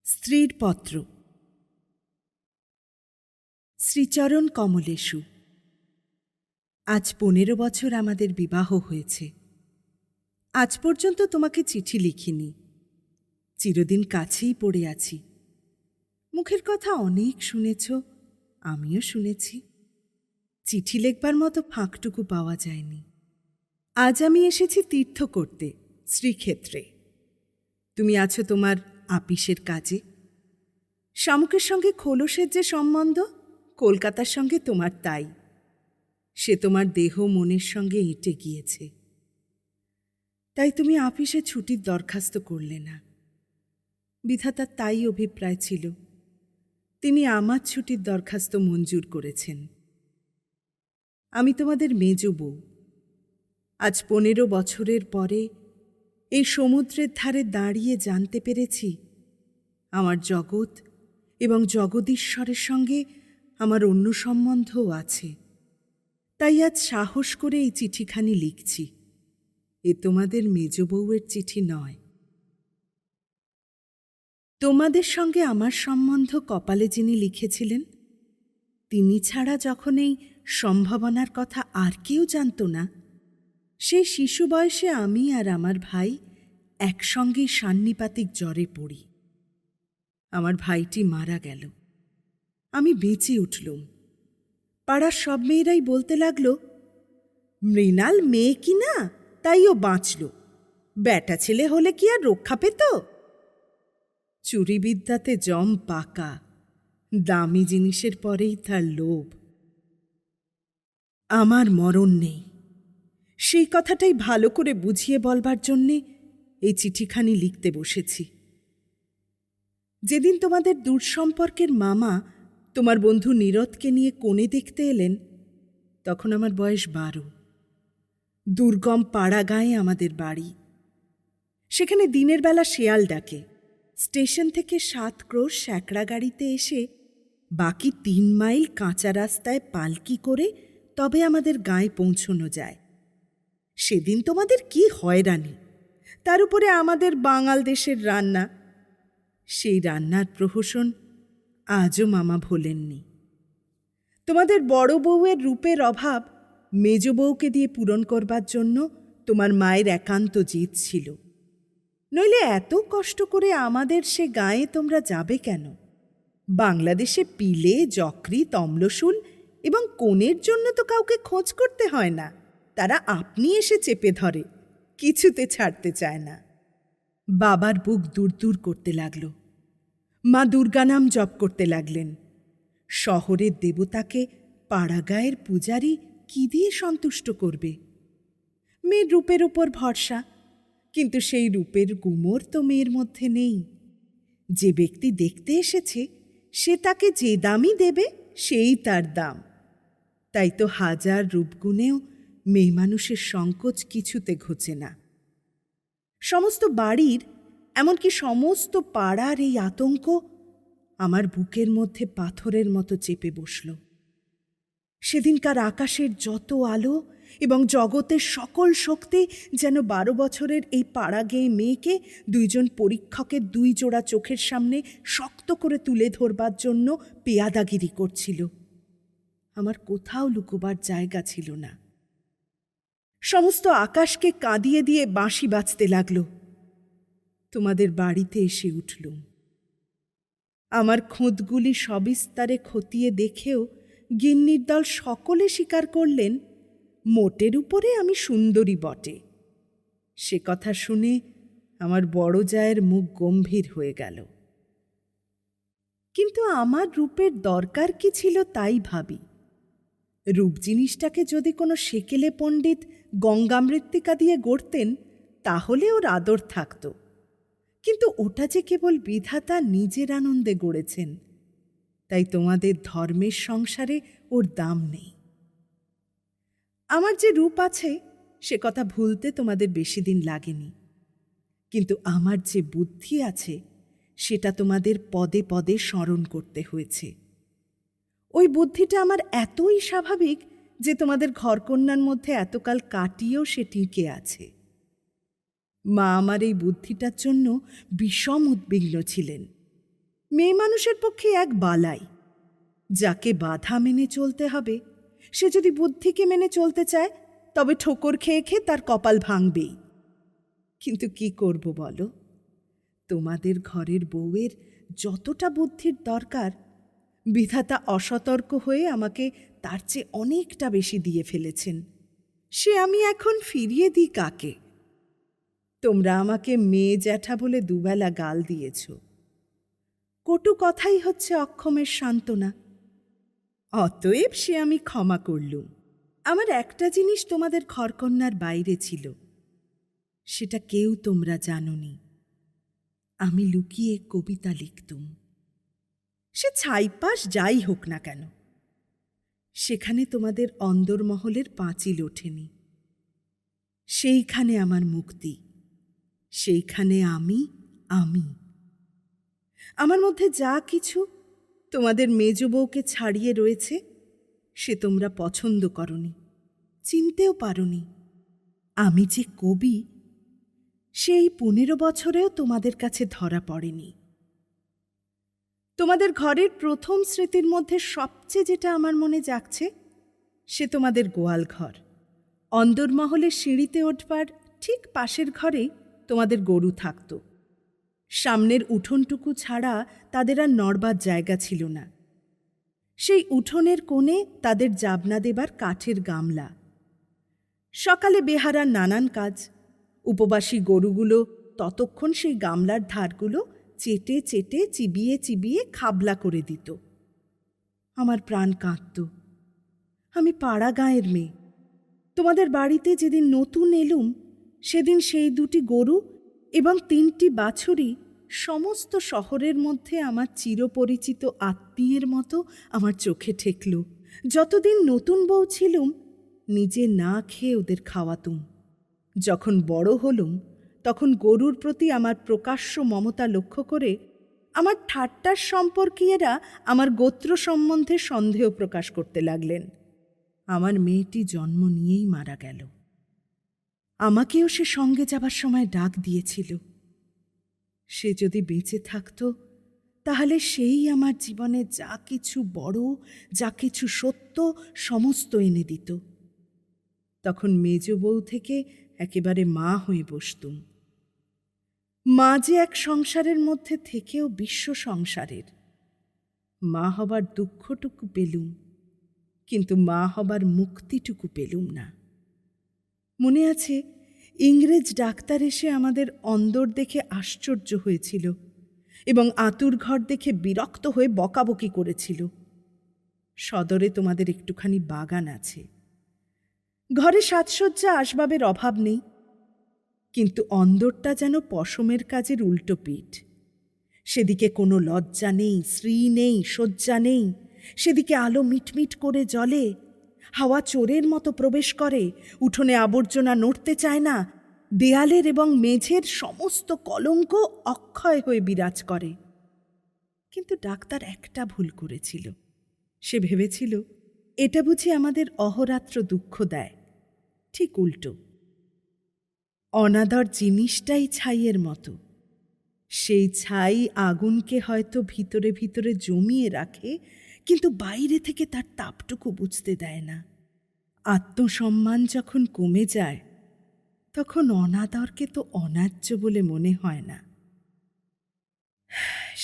স্ত্রীর পত্র। শ্রীচরণ কমলেষু। আজ 15 বছর আমাদের বিবাহ হয়েছে। আজ পর্যন্ত তোমাকে চিঠি লিখিনি। চিরদিন কাছেই পড়ে আছি। মুখের কথা অনেক শুনেছ, আমিও শুনেছি। চিঠি লেখবার মতো ফাঁকটুকু পাওয়া যায়নি। আজ আমি এসেছি তীর্থ করতে, শ্রীক্ষেত্রে। তুমি আছো তোমার আপিসের কাজে। শামুকের সঙ্গে খোলসের যে সম্বন্ধ, কলকাতার সঙ্গে তোমার তাই। সে তোমার দেহ মনের সঙ্গে এঁটে গিয়েছে। তাই তুমি আপিসে ছুটির দরখাস্ত করলে না। বিধাতার তাই অভিপ্রায় ছিল। তিনি আমার ছুটির দরখাস্ত মঞ্জুর করেছেন। আমি তোমাদের মেজ বউ। আজ 15 বছরের পরে এই সমুদ্রের ধারে দাঁড়িয়ে জানতে পেরেছি আমার জগৎ এবং জগদীশ্বরের সঙ্গে আমার অন্য সম্বন্ধও আছে। তাই আজ সাহস করে এই চিঠিখানি লিখছি। এ তোমাদের মেজ বউয়ের চিঠি নয়। তোমাদের সঙ্গে আমার সম্বন্ধ কপালে যিনি লিখেছিলেন, তিনি ছাড়া যখন এই সম্ভাবনার কথা আর কেউ জানত না, সেই শিশু বয়সে আমি আর আমার ভাই একসঙ্গেই সান্নিপাতিক জ্বরে পড়ি। আমার ভাইটি মারা গেল। আমি বেঁচে উঠলুম। পাড়ার সব মেয়েরাই বলতে লাগল, মৃণাল মেয়ে কি না, তাই ও বাঁচল। ব্যাটা ছেলে হলে কি আর রক্ষা পেত? চুরিবিদ্যাতে জম পাকা, দামি জিনিসের পরেই তার লোভ। আমার মরণ নেই, সেই কথাটাই ভালো করে বুঝিয়ে বলবার জন্যে এই চিঠিখানি লিখতে বসেছি। যেদিন তোমাদের দূরসম্পর্কের মামা তোমার বন্ধু নীরদকে নিয়ে কোণে দেখতে এলেন, তখন আমার বয়স 12। দুর্গম পাড়া গাঁয়ে আমাদের বাড়ি। সেখানে দিনের বেলা শেয়াল ডাকে। স্টেশন থেকে 7 ক্রোশ স্যাকড়া গাড়িতে এসে বাকি 3 মাইল কাঁচা রাস্তায় পালকি করে তবে আমাদের গাঁয়ে পৌঁছনো যায়। সেদিন তোমাদের কি হয়রানি! তার উপরে আমাদের বাঙাল দেশের রান্না। সেই রান্নার প্রহসন আজও মামা ভোলেননি। তোমাদের বড় বউয়ের রূপের অভাব মেজ বউকে দিয়ে পূরণ করবার জন্য তোমার মায়ের একান্ত জিদ ছিল। নইলে এত কষ্ট করে আমাদের সে গাঁয়ে তোমরা যাবে কেন? বাংলাদেশে পিলে, যকরি, তমলশুল এবং কোণের জন্য তো কাউকে খোঁজ করতে হয় না। তারা আপনি এসে চেপে ধরে, কিছুতে ছাড়তে চায় না। বাবার বুক দূর দূর করতে লাগল। মা দুর্গা নাম জপ করতে লাগলেন। শহরের দেবতাকে পাড়াগাঁয়ের পূজারী কি দিয়ে সন্তুষ্ট করবে? মেয়ের রূপের উপর ভরসা, কিন্তু সেই রূপের গুমর তো মেয়ের মধ্যে নেই। যে ব্যক্তি দেখতে এসেছে সে তাকে যে দামই দেবে সেই তার দাম। তাই তো হাজার রূপগুণেও মেয়ে মানুষের সংকোচ কিছুতে ঘোচে না। সমস্ত বাড়ির, এমনকি সমস্ত পাড়ার এই আতঙ্ক আমার বুকের মধ্যে পাথরের মতো চেপে বসল। সেদিনকার আকাশের যত আলো এবং জগতের সকল শক্তি যেন 12 বছরের এই পাড়া গেয়ে মেয়েকে 2 জন পরীক্ষকের 2 জোড়া চোখের সামনে শক্ত করে তুলে ধরবার জন্য পেয়াদাগিরি করছিল। আমার কোথাও লুকোবার জায়গা ছিল না। সমস্ত আকাশকে কাঁদিয়ে দিয়ে বাঁশি বাজতে লাগল। তোমাদের বাড়িতে এসে উঠলুম। আমার খুঁতগুলি সবিস্তারে খতিয়ে দেখেও গিন্নির দল সকলে স্বীকার করলেন, মোটের উপরে আমি সুন্দরী বটে। সে কথা শুনে আমার বড় জায়ের মুখ গম্ভীর হয়ে গেল। কিন্তু আমার রূপের দরকার কি ছিল তাই ভাবি। রূপ জিনিসটাকে যদি কোনো সেকেলে পণ্ডিত গঙ্গামৃত্তিকা দিয়ে গড়তেন, তাহলে ওর আদর থাকত। কিন্তু ওটা যে কেবল বিধাতা নিজের আনন্দে গড়েছেন, তাই তোমাদের ধর্মের সংসারে ওর দাম নেই। আমার যে রূপ আছে সে কথা ভুলতে তোমাদের বেশি দিন লাগেনি, কিন্তু আমার যে বুদ্ধি আছে সেটা তোমাদের পদে পদে স্মরণ করতে হয়েছে। ওই বুদ্ধিটা আমার এতই স্বাভাবিক যে তোমাদের ঘরকন্যার মধ্যে এতকাল কাটিয়েও সে টিকে আছে। মা আমার এই বুদ্ধিটার জন্য বিষম উদ্বিগ্ন ছিলেন। মেয়ে মানুষের পক্ষে এক বালাই। যাকে বাধা মেনে চলতে হবে, সে যদি বুদ্ধিকে মেনে চলতে চায় তবে ঠোকর খেয়ে খেয়ে তার কপাল ভাঙবেই। কিন্তু কি করব বলো, তোমাদের ঘরের বউয়ের যতটা বুদ্ধির দরকার, বিধাতা অসতর্ক হয়ে আমাকে তার চেয়ে অনেকটা বেশি দিয়ে ফেলেছেন। সে আমি এখন ফিরিয়ে দিই কাকে? তোমরা আমাকে মেয়ে জ্যাঠা বলে দুবেলা গাল দিয়েছ। কটু কথাই হচ্ছে অক্ষমের সান্ত্বনা। অতএব সে আমি ক্ষমা করলুম। আমার একটা জিনিস তোমাদের ঘরকন্যার বাইরে ছিল, সেটা কেউ তোমরা জানোনি। আমি লুকিয়ে কবিতা লিখতুম। সে ছাইপাশ যাই হোক না কেন, সেখানে তোমাদের অন্দরমহলের পাঁচিল ওঠেনি। সেইখানে আমার মুক্তি, সেইখানে আমি। আমার মধ্যে যা কিছু তোমাদের মেজ বউকে ছাড়িয়ে রয়েছে, সে তোমরা পছন্দ করনি, চিনতেও পারোনি। আমি যে কবি, সেই 15 বছরেও তোমাদের কাছে ধরা পড়েনি। তোমাদের ঘরের প্রথম স্মৃতির মধ্যে সবচেয়ে যেটা আমার মনে জাগছে, সে তোমাদের গোয়াল ঘর। অন্দরমহলের সিঁড়িতে ওঠবার ঠিক পাশের ঘরেই তোমাদের গরু থাকত। সামনের উঠোনটুকু ছাড়া তাদের আর নড়বার জায়গা ছিল না। সেই উঠোনের কোণে তাদের জাবনা দেবার কাঠের গামলা। সকালে বেহারার নানান কাজ। উপবাসী গরুগুলো ততক্ষণ সেই গামলার ধারগুলো চেটে চেটে চিবিয়ে চিবিয়ে খাবলা করে দিত। আমার প্রাণ কাঁদত। আমি পাড়া গাঁয়ের মেয়ে। তোমাদের বাড়িতে যেদিন নতুন এলুম, সেদিন সেই 2টি গরু এবং 3টি বাছুরি সমস্ত শহরের মধ্যে আমার চিরপরিচিত আত্মীয়ের মতো আমার চোখে ঠেকল। যতদিন নতুন বউ ছিলুম, নিজে না খেয়ে ওদের খাওয়াতুম। যখন বড় হলুম, তখন গরুর প্রতি আমার প্রকাশ্য মমতা লক্ষ্য করে আমার ঠাট্টার সম্পর্কীয়েরা আমার গোত্র সম্বন্ধে সন্দেহ প্রকাশ করতে লাগলেন। আমার মেয়েটি জন্ম নিয়েই মারা গেল। আমাকেও সে সঙ্গে যাবার সময় ডাক দিয়েছিল। সে যদি বেঁচে থাকত, তাহলে সেই আমার জীবনে যা কিছু বড়, যা কিছু সত্য, সমস্ত এনে দিত। তখন মেজ বউ থেকে একেবারে মা হয়ে বসতুম। মা যে এক সংসারের মধ্যে থেকেও বিশ্ব সংসারের। মা হবার দুঃখটুকু পেলুম, কিন্তু মা হবার মুক্তিটুকু পেলুম না। মনে আছে, ইংরেজ ডাক্তার এসে আমাদের অন্দর দেখে আশ্চর্য হয়েছিল এবং আতুর ঘর দেখে বিরক্ত হয়ে বকাবকি করেছিল। সদরে তোমাদের একটুখানি বাগান আছে। ঘরে সাজসজ্জা আসবাবের অভাব নেই, কিন্তু অন্দরটা যেন পশমের কাজের উল্টো পিঠ। সেদিকে কোনো লজ্জা নেই, শ্রী নেই, শয্যা নেই। সেদিকে আলো মিটমিট করে জ্বলে, হাওয়া চোরের মতো প্রবেশ করে, উঠোনে আবর্জনা নড়তে চায় না, দেয়ালের এবং মেঝের সমস্ত কলঙ্ক অক্ষয় হয়ে বিরাজ করে। কিন্তু ডাক্তার একটা ভুল করেছিল। সে ভেবেছিল এটা বুঝি আমাদের অহরাত্র দুঃখ দেয়। ঠিক উল্টো। অনাদর জিনিসটাই ছাইয়ের মতো। সেই ছাই আগুনকে হয়তো ভিতরে ভিতরে জমিয়ে রাখে, কিন্তু বাইরে থেকে তার তাপটুকু বুঝতে দেয় না। আত্মসম্মান যখন কমে যায়, তখন অনাদরকে তো অন্যায্য বলে মনে হয় না।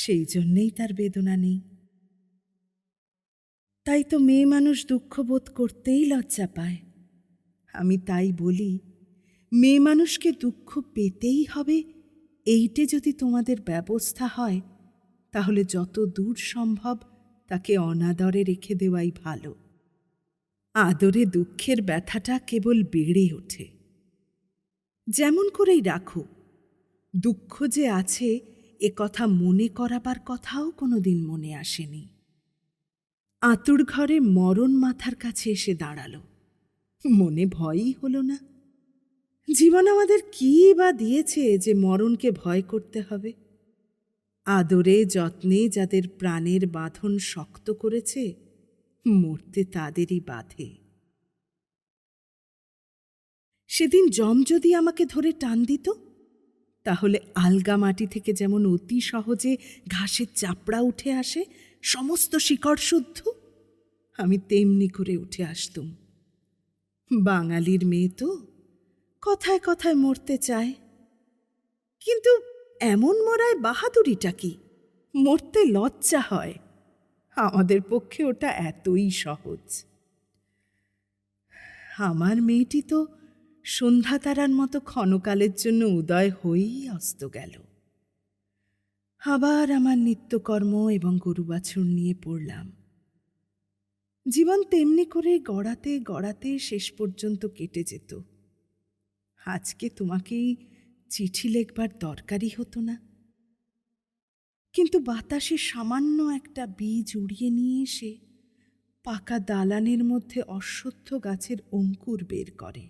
সেই জন্যেই তার বেদনা নেই। তাই তো মেয়ে মানুষ দুঃখ বোধ করতেই লজ্জা পায়। আমি তাই বলি, মেয়ে মানুষকে দুঃখ পেতেই হবে, এইটে যদি তোমাদের ব্যবস্থা হয়, তাহলে যত দূর সম্ভব তাকে অনাদরে রেখে দেওয়াই ভালো। আদরে দুঃখের ব্যথাটা কেবল বেড়ে ওঠে। যেমন করেই রাখো, দুঃখ যে আছে এ কথা মনে করাবার কথাও কোনোদিন মনে আসেনি। আতুর ঘরে মরণ মাথার কাছে এসে দাঁড়াল, মনে ভয়ই হলো না। জীবন আমাদের কী বা দিয়েছে যে মরণকে ভয় করতে হবে? আদরে যত্নে যাদের প্রাণের বাঁধন শক্ত করেছে, মরতে তাদেরই বাধে। সেদিন যম যদি আমাকে ধরে টান দিত, তাহলে আলগা মাটি থেকে যেমন অতি সহজে ঘাসের চাপড়া উঠে আসে, সমস্ত শিকড় শুদ্ধ, আমি তেমনি করে উঠে আসতুম। বাঙালির মেয়ে তো কথায় কথায় মরতে চায়, কিন্তু এমন মরায় বাহাদুরিটা কি? মরতে লজ্জা হয়। আমাদের পক্ষে ওটা এতই সহজ। আমার মেয়েটি তো সন্ধ্যা তারার মতো ক্ষণকালের জন্য উদয় হয়েই অস্ত গেল। আবার আমার নিত্যকর্ম এবং গরু বাছুর নিয়ে পড়লাম। জীবন তেমনি করে গড়াতে গড়াতে শেষ পর্যন্ত কেটে যেত। আজকে তোমাকেই চিঠি লেখবার দরকারই হতো না, কিন্তু বাতাসে সামান্য একটা বীজ উড়িয়ে নিয়ে এসে পাকা দালানের মধ্যে অশ্বত্থ গাছের অঙ্কুর বের করে।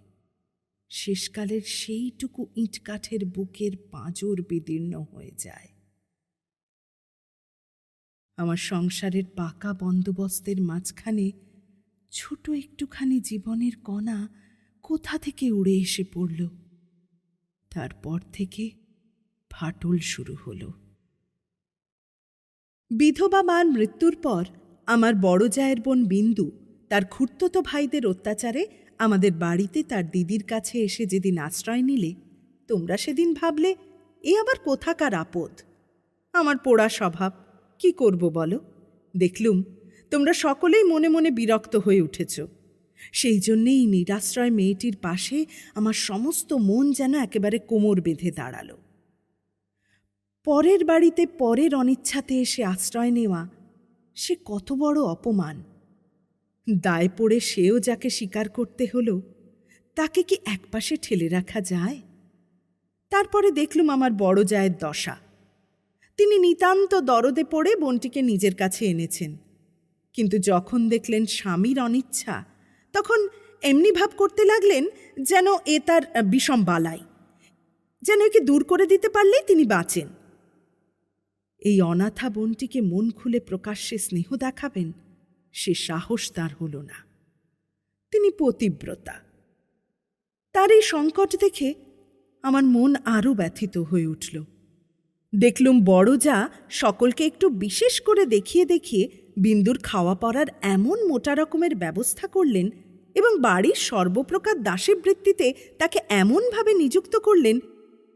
শেষকালের সেইটুকু ইটকাঠের বুকের পাঁজর বিদীর্ণ হয়ে যায়। আমার সংসারের পাকা বন্দোবস্তের মাঝখানে ছোট একটুখানি জীবনের কণা কোথা থেকে উড়ে এসে পড়ল। তারপর থেকে ফাটল শুরু হলো। বিধবা মার মৃত্যুর পর আমার বড় জায়ের বোন বিন্দু তার খুড়তুতো ভাইদের অত্যাচারে আমাদের বাড়িতে তার দিদির কাছে এসে যেদিন আশ্রয় নিলে, তোমরা সেদিন ভাবলে এ আবার কোথাকার আপদ। আমার পোড়া স্বভাব, কি করব বলো? দেখলুম তোমরা সকলেই মনে মনে বিরক্ত হয়ে উঠেছ। সেই জন্যেই নিরাশ্রয় মেয়েটির পাশে আমার সমস্ত মন যেন একেবারে কোমর বেঁধে দাঁড়াল। পরের বাড়িতে পরের অনিচ্ছাতে এসে আশ্রয় নেওয়া সে কত বড় অপমান। দায় পড়ে সেও যাকে স্বীকার করতে হলো, তাকে কি একপাশে ঠেলে রাখা যায়? তারপরে দেখলুম আমার বড় জায়ের দশা। তিনি নিতান্ত দরদে পড়ে বোনটিকে নিজের কাছে এনেছেন, কিন্তু যখন দেখলেন স্বামীর অনিচ্ছা, তখন এমনি ভাব করতে লাগলেন যেন এ তার বিষম বালাই, যেন একে দূর করে দিতে পারলেই তিনি বাঁচেন। এই অনাথা বোনটিকে মন খুলে প্রকাশ্যে স্নেহ দেখাবেন, সে সাহস তার হল না। তিনি পতিব্রতা। তার এই সংকট দেখে আমার মন আরও ব্যথিত হয়ে উঠল। দেখলুম বড় যা সকলকে একটু বিশেষ করে দেখিয়ে দেখিয়ে বিন্দুর খাওয়া পড়ার এমন মোটা রকমের ব্যবস্থা করলেন এবং বাড়ির সর্বপ্রকার দাসী বৃত্তিতে তাকে এমনভাবে নিযুক্ত করলেন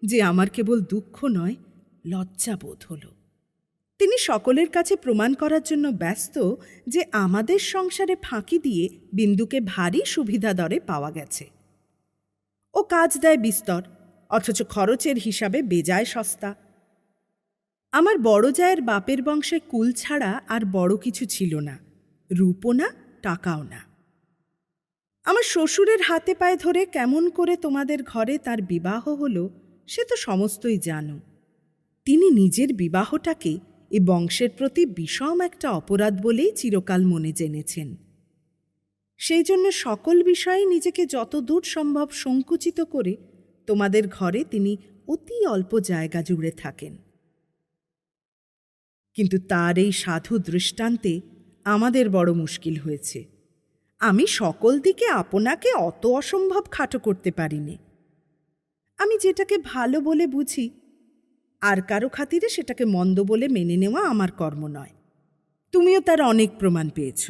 যে আমার কেবল দুঃখ নয়, লজ্জা বোধ হল। তিনি সকলের কাছে প্রমাণ করার জন্য ব্যস্ত যে আমাদের সংসারে ফাঁকি দিয়ে বিন্দুকে ভারী সুবিধা দরে পাওয়া গেছে। ও কাজ দেয় বিস্তর, অথচ খরচের হিসাবে বেজায় সস্তা। আমার বড় জায়ের বাপের বংশে কুল ছাড়া আর বড় কিছু ছিল না, রূপও না, টাকাও না। আমার শ্বশুরের হাতে পায়ে ধরে কেমন করে তোমাদের ঘরে তার বিবাহ হলো সে তো সমস্তই জানো। তিনি নিজের বিবাহটাকে এ বংশের প্রতি বিষম একটা অপরাধ বলেই চিরকাল মনে জেনেছেন। সেই জন্য সকল বিষয়ে নিজেকে যত দূর সম্ভব সংকুচিত করে তোমাদের ঘরে তিনি অতি অল্প জায়গা জুড়ে থাকেন। কিন্তু তার এই সাধু দৃষ্টান্তে আমাদের বড় মুশকিল হয়েছে। আমি সকল দিকে আপনাকে অত অসম্ভব খাটো করতে পারিনি। আমি যেটাকে ভালো বলে বুঝি, আর কারো খাতিরে সেটাকে মন্দ বলে মেনে নেওয়া আমার কর্ম নয়। তুমিও তার অনেক প্রমাণ পেয়েছ।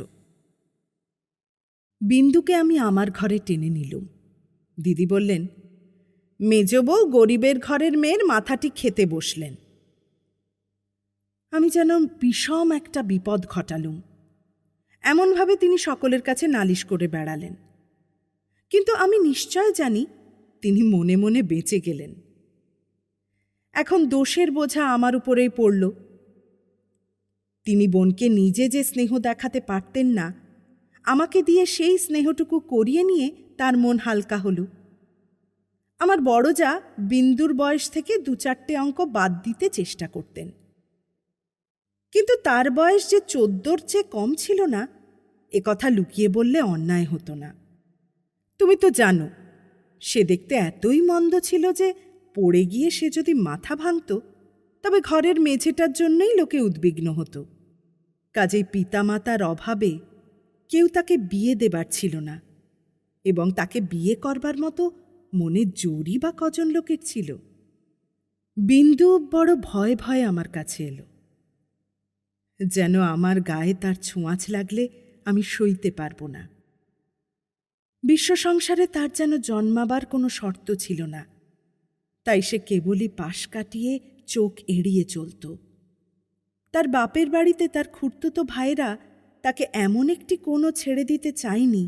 বিন্দুকে আমি আমার ঘরে টেনে নিলুম। দিদি বললেন, মেজ বউ গরিবের ঘরের মেয়ের মাথাটি খেতে বসলেন। আমি যেন বিষম একটা বিপদ ঘটালুম। এমনভাবে তিনি সকলের কাছে নালিশ করে বেড়ালেন, কিন্তু আমি নিশ্চয় জানি তিনি মনে মনে বেঁচে গেলেন। এখন দোষের বোঝা আমার উপরেই পড়ল। তিনি বোনকে নিজে যে স্নেহ দেখাতে পারতেন না, আমাকে দিয়ে সেই স্নেহটুকু করিয়ে নিয়ে তার মন হালকা হল। আমার বড় যা বিন্দুর বয়স থেকে ২-৪টে অঙ্ক বাদ দিতে চেষ্টা করতেন, কিন্তু তার বয়স যে ১৪র চেয়ে কম ছিল না, এ কথা লুকিয়ে বললে অন্যায় হতো না। তুমি তো জানো সে দেখতে এতই মন্দ ছিল যে পড়ে গিয়ে সে যদি মাথা ভাঙত তবে ঘরের মেঝেটার জন্যই লোকে উদ্বিগ্ন হতো। কাজেই পিতামাতার অভাবে কেউ তাকে বিয়ে দেবার ছিল না, এবং তাকে বিয়ে করবার মতো মনে জোরই বা কজন লোকের ছিল। বিন্দু বড় ভয়ে ভয়ে আমার কাছে এলো, যেন আমার গায়ে তার ছোঁয়াচ লাগলে আমি সইতে পারব না। বিশ্ব সংসারে তার যেন জন্মাবার কোনো শর্ত ছিল না, তাই সে কেবলই পাশ কাটিয়ে চোখ এড়িয়ে চলত। তার বাপের বাড়িতে তার খুড়তুতো ভাইরা তাকে এমন একটি কোণও ছেড়ে দিতে চায়নি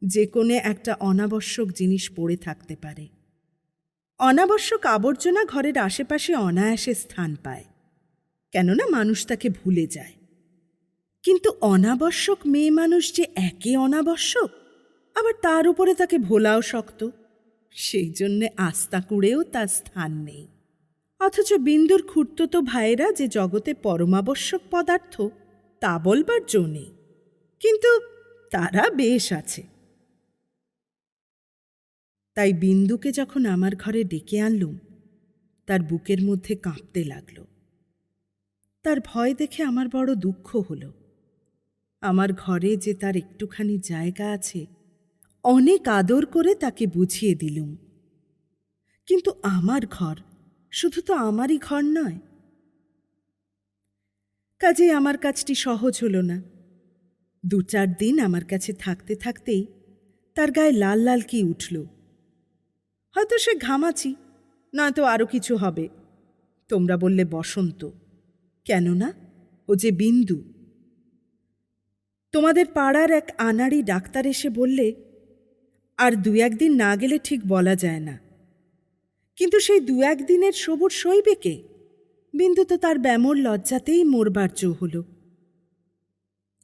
যে কোণে একটা অনাবশ্যক জিনিস পড়ে থাকতে পারে। অনাবশ্যক আবর্জনা ঘরের আশেপাশে অনায়াসে স্থান পায়, কেননা মানুষ তাকে ভুলে যায়। কিন্তু অনাবশ্যক মেয়ে মানুষ যে একে অনাবশ্যক, আবার তার উপরে তাকে ভোলাও শক্ত, সেই জন্যে আস্তা কুড়েও তার স্থান নেই। অথচ বিন্দুর খুড়তুতো ভাইয়েরা যে জগতে পরমাবশ্যক পদার্থ তা বলবার জো নেই, কিন্তু তারা বেশ আছে। তাই বিন্দুকে যখন আমার ঘরে ডেকে আনলুম, তার বুকের মধ্যে কাঁপতে লাগল। তার ভয় দেখে আমার বড় দুঃখ হল। আমার ঘরে যে তার একটুখানি জায়গা আছে, অনেক আদর করে তাকে বুঝিয়ে দিলুম। কিন্তু আমার ঘর শুধু তো আমারই ঘর নয়। কাজেই আমার কাজটি সহজ হল না। 2-4 দিন আমার কাছে থাকতে থাকতেই তার গায়ে লাল লাল কি উঠল। হয়তো সে ঘামাচি, নয়তো আরও কিছু হবে। তোমরা বললে বসন্ত, কেননা ও যে বিন্দু। তোমাদের পাড়ার এক আনাড়ি ডাক্তার এসে বললে, আর 2-1 দিন না গেলে ঠিক বলা যায় না। কিন্তু সেই 2-1 দিনের সবুর সইবে কে? বিন্দু তো তার ব্যামোর লজ্জাতেই মরবার জো হল।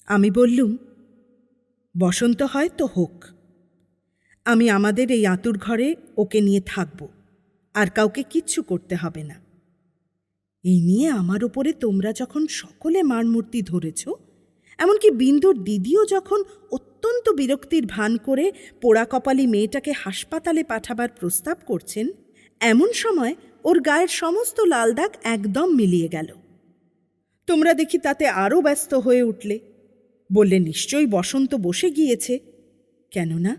আমি বললুম, বসন্ত হয় তো হোক, আমি আমাদের এই আঁতুর ঘরে ওকে নিয়ে থাকব, আর কাউকে কিচ্ছু করতে হবে না। এই নিয়ে আমার ওপরে তোমরা যখন সকলে মারমূর্তি ধরেছ, এমনকি বিন্দুর দিদিও যখন অত্যন্ত বিরক্তির ভান করে পোড়া কপালি মেয়েটাকে হাসপাতালে পাঠাবার প্রস্তাব করছেন, এমন সময় ওর গায়ের সমস্ত লাল দাগ একদম মিলিয়ে গেল। তোমরা দেখি তাতে আরও ব্যস্ত হয়ে উঠলে, বললে নিশ্চয়ই বসন্ত বসে গিয়েছে, কেননা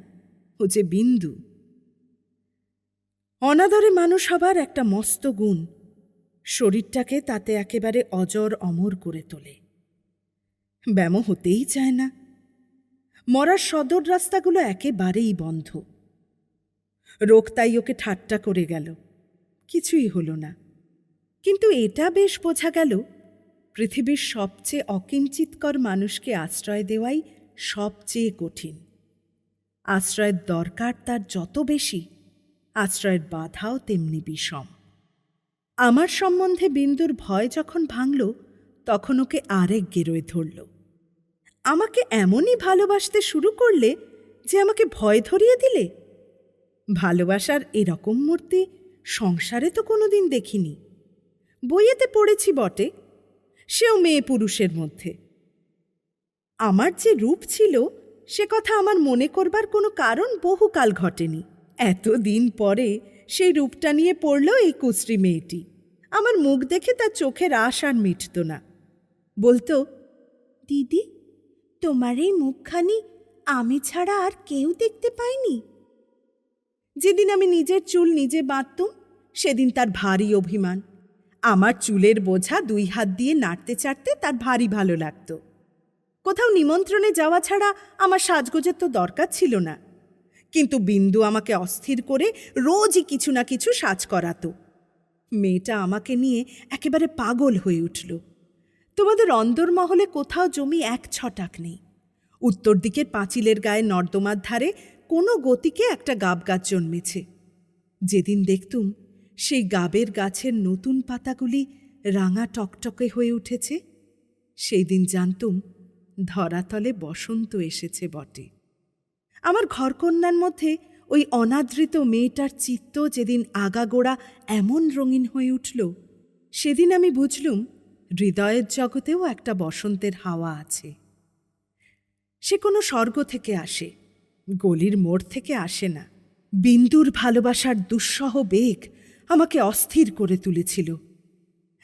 ও যে বিন্দু। অনাদরে মানুষ হবার একটা মস্ত গুণ, শরীরটাকে তাতে একেবারে অজর অমর করে তোলে। ব্যামো হতেই চায় না। মরার সদর রাস্তাগুলো একেবারেই বন্ধ। রোগ তাই ওকে ঠাট্টা করে গেল, কিছুই হলো না। কিন্তু এটা বেশ বোঝা গেল, পৃথিবীর সবচেয়ে অকিঞ্চিতকর মানুষকে আশ্রয় দেওয়াই সবচেয়ে কঠিন। আশ্রয়ের দরকার তার যত বেশি, আশ্রয়ের বাধাও তেমনি বিষম। আমার সম্বন্ধে বিন্দুর ভয় যখন ভাঙল, তখন ওকে আরেক গেরোয় ধরল। আমাকে এমনই ভালোবাসতে শুরু করলে যে আমাকে ভয় ধরিয়ে দিলে। ভালোবাসার এরকম মূর্তি সংসারে তো কোনোদিন দেখিনি। বইয়েতে পড়েছি বটে, সেও মেয়ে পুরুষের মধ্যে। আমার যে রূপ ছিল সে কথা আমার মনে করবার কোনো কারণ বহুকাল ঘটেনি। এতদিন পরে সেই রূপটা নিয়ে পড়ল এই কুশ্রী মেয়েটি। আমার মুখ দেখে তার চোখের আশ আর মিটত না। বলতো, দিদি, তোমার এই মুখখানি আমি ছাড়া আর কেউ দেখতে পায়নি। যেদিন আমি নিজের চুল নিজে বাঁধতুম, সেদিন তার ভারী অভিমান। আমার চুলের বোঝা 2 হাত দিয়ে নাড়তে চাড়তে তার ভারী ভালো লাগত। কোথাও নিমন্ত্রণে যাওয়া ছাড়া আমার সাজগোজের তো দরকার ছিল না। কিন্তু বিন্দু আমাকে অস্থির করে রোজই কিছু না কিছু সাজ করাতো। মেয়েটা আমাকে নিয়ে একেবারে পাগল হয়ে উঠল। তোমাদের অন্দরমহলে কোথাও জমি 1 ছটাক নেই। উত্তর দিকের পাঁচিলের গায়ে নর্দমার ধারে কোনো গতিকে একটা গাব গাছ জন্মেছে। যেদিন দেখতুম সেই গাবের গাছের নতুন পাতাগুলি রাঙা টকটকে হয়ে উঠেছে, সেই দিন জানতুম ধরাতলে বসন্ত এসেছে বটে। আমার ঘরকন্যার মধ্যে ওই অনাদৃত মেয়েটার চিত্ত যেদিন আগাগোড়া এমন রঙিন হয়ে উঠল, সেদিন আমি বুঝলুম হৃদয়ের জগতেও একটা বসন্তের হাওয়া আছে। সে কোনো স্বর্গ থেকে আসে, গলির মোড় থেকে আসে না। বিন্দুর ভালোবাসার দুঃসহ বেগ আমাকে অস্থির করে তুলেছিল।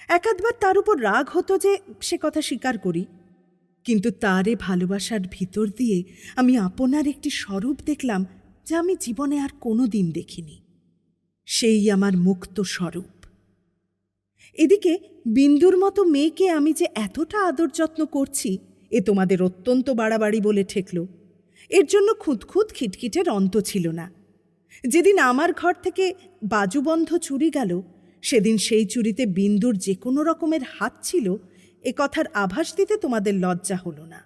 একাধবার তার উপর রাগ হতো যে, সে কথা স্বীকার করি। কিন্তু তারে ভালোবাসার ভিতর দিয়ে আমি আপনার একটি স্বরূপ দেখলাম, যা আমি জীবনে আর কোনো দিন দেখিনি। সেই আমার মুক্ত স্বরূপ। এদিকে বিন্দুর মতো মেয়েকে আমি যে এতটা আদর যত্ন করছি, এ তোমাদের অত্যন্ত বাড়াবাড়ি বলে ঠেকল। এর জন্য খুঁতখুঁত খিটখিটের অন্ত ছিল না। যেদিন আমার ঘর থেকে বাজুবন্ধ চুরি গেল, সেদিন সেই চুরিতে বিন্দুর যে কোনো রকমের হাত ছিল, এ কথার আভাস দিতে তোমাদের লজ্জা হল না।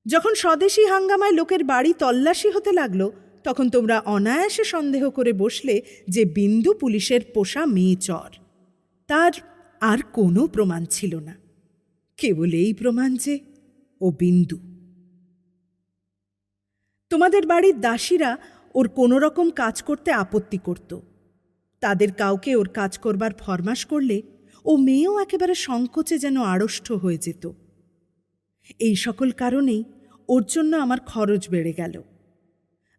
যখন স্বদেশী হাঙ্গামায় লোকের বাড়ি তল্লাশি হতে লাগলো, তখন তোমরা অনায়াসে সন্দেহ করে বসলে যে বিন্দু পুলিশের পোষা মেয়ে চর। তার আর কোনো প্রমাণ ছিল না, কেবল এই প্রমাণ যে ও বিন্দু। তোমাদের বাড়ির দাসীরা ওর কোনো রকম কাজ করতে আপত্তি করত। তাদের কাউকে ওর কাজ করবার ফরমাশ করলে ও মেয়েও একেবারে সংকোচে যেন আড়ষ্ট হয়ে যেত। এই সকল কারণেই ওর জন্য আমার খরচ বেড়ে গেল।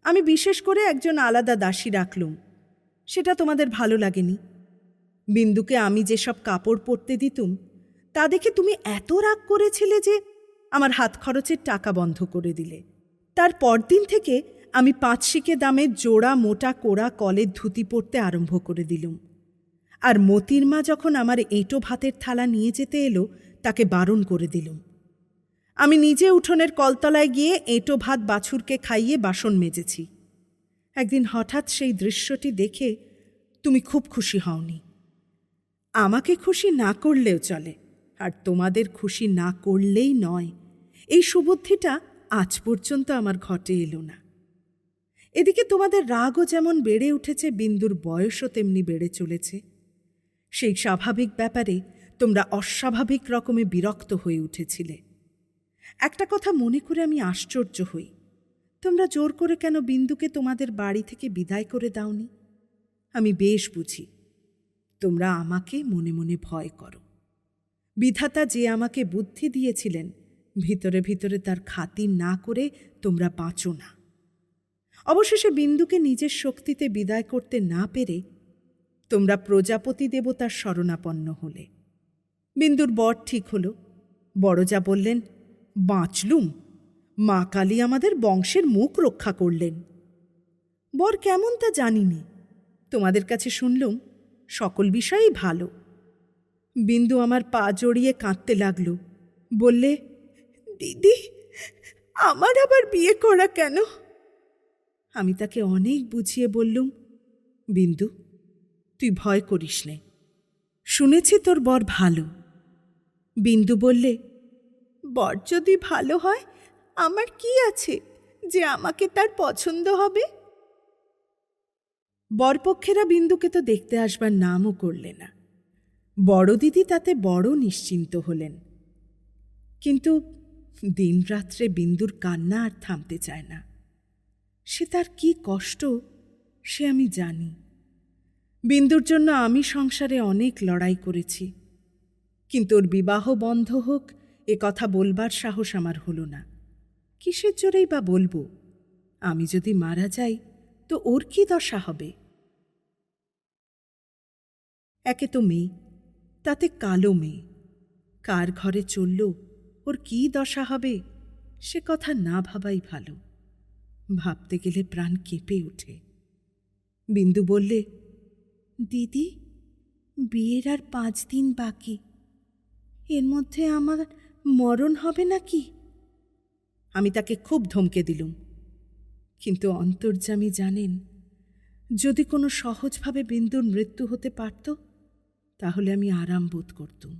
আমি বিশেষ করে একজন আলাদা দাসী রাখলুম। সেটা তোমাদের ভালো লাগেনি। বিন্দুকে আমি যেসব কাপড় পরতে দিতুম, তা দেখে তুমি এত রাগ করেছিলে যে আমার হাত খরচের টাকা বন্ধ করে দিলে। তার পরদিন থেকে আমি 5 শিকে দামের জোড়া মোটা কোড়া কলের ধুতি পরতে আরম্ভ করে দিলুম। আর মতির মা যখন আমার এঁটো ভাতের থালা নিয়ে যেতে এলো, তাকে বারণ করে দিলুম। আমি নিজে উঠোনের কলতলায় গিয়ে এঁটো ভাত বাছুরকে খাইয়ে বাসন মেজেছি। একদিন হঠাৎ সেই দৃশ্যটি দেখে তুমি খুব খুশি হওনি। আমাকে খুশি না করলেও চলে, আর তোমাদের খুশি না করলেই নয়, এই সুবুদ্ধিটা আজ পর্যন্ত আমার ঘটে এলো না। এদিকে তোমাদের রাগও যেমন বেড়ে উঠেছে, বিন্দুর বয়সও তেমনি বেড়ে চলেছে। সেই স্বাভাবিক ব্যাপারে তোমরা অস্বাভাবিক রকমে বিরক্ত হয়ে উঠেছিলে। একটা কথা মনে করে আমি আশ্চর্য হই, তোমরা জোর করে কেন বিন্দুকে তোমাদের বাড়ি থেকে বিদায় করে দাওনি? আমি বেশ বুঝি, তোমরা আমাকে মনে মনে ভয় করো। বিধাতা যে আমাকে বুদ্ধি দিয়েছিলেন, ভিতরে ভিতরে তার খাতির না করে তোমরা বাঁচো না। অবশেষে বিন্দুকে নিজের শক্তিতে বিদায় করতে না পেরে তোমরা প্রজাপতি দেবতার শরণাপন্ন হলে। বিন্দুর বর ঠিক হল। বড়জা বললেন, বাঁচলুম, মা কালী আমাদের বংশের মুখ রক্ষা করলেন। বর কেমন তা জানিনি, তোমাদের কাছে শুনলুম সকল বিষয়েই ভালো। বিন্দু আমার পা জড়িয়ে কাঁদতে লাগল, বললে, দিদি, আমার আবার বিয়ে করা কেন? আমি তাকে অনেক বুঝিয়ে বললুম, বিন্দু, তুই ভয় করিস নে, শুনেছি তোর বর ভালো। বিন্দু বললে, বর যদি ভালো হয় আমার কি আছে যে আমাকে তার পছন্দ হবে? বরপক্ষেরা বিন্দুকে তো দেখতে আসবার নামও করলে না। বড় দিদি তাতে বড় নিশ্চিন্ত হলেন। কিন্তু দিনরাত্রে বিন্দুর কান্না আর থামতে চায় না। সে তার কি কষ্ট সে আমি জানি। বিন্দুর জন্য আমি সংসারে অনেক লড়াই করেছি, কিন্তু ওর বিবাহ বন্ধ হোক এ কথা বলবার সাহস আমার হল না। কিসের জোরেই বা বলবো? আমি যদি মারা যাই তো ওর কি দশা হবে? একে তো মেয়ে, তাতে কালো মেয়ে, কার ঘরে চলল ওর কি দশা হবে সে কথা না ভাবাই ভালো। ভাবতে গেলে প্রাণ কেঁপে ওঠে। বিন্দু বললে, দিদি, বিয়ের আর 5 দিন বাকি, এর মধ্যে আমার মরণ হবে নাকি? আমি তাকে খুব ধমকে দিলুম, কিন্তু অন্তর্যামী জানেন, যদি কোনো সহজভাবে বিন্দুর মৃত্যু হতে পারত তাহলে আমি আরাম বোধ করতুম।